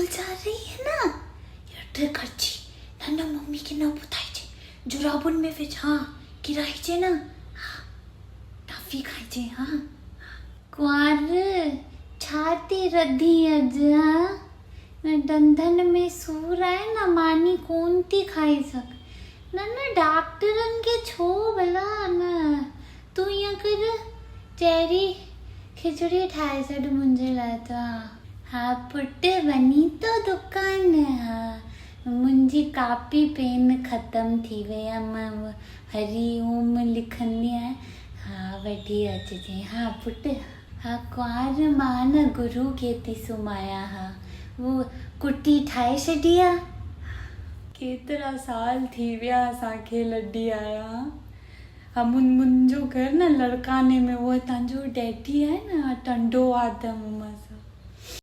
school जा रही है ना એટલે ખર્ચી નાના મમ્મી કે ના પૂછાય છે જોરાબુન में વેચ हाँ किराई છે ना हाँ टॉफी खाई છે हाँ कुआर छाती रधी अज हाँ डंदन में सूर आहे ना मानी कोन थी खाई सक न डॉक्टरन के छो भला न तू ईअं कर चेरी खिचड़ी ठाहे छॾ मुंहिंजे लाइ त हा पुट वञी तो दुकान हा मुंहिंजी कापी पेन ख़तम थी वई आहे मां हरी ओम लिखंदी आहियां हा वठी अचिजे हा पुट हा कुंवार मां न गुरू खे थी सुम्हाया हा वो कुटी ठाहे छॾी आहे केतिरा साल थी विया असांखे लॾी आया हा मुंहिंजो घर न लड़काने में उहो तव्हांजो डैडी आहे न टंडो आदम मस्त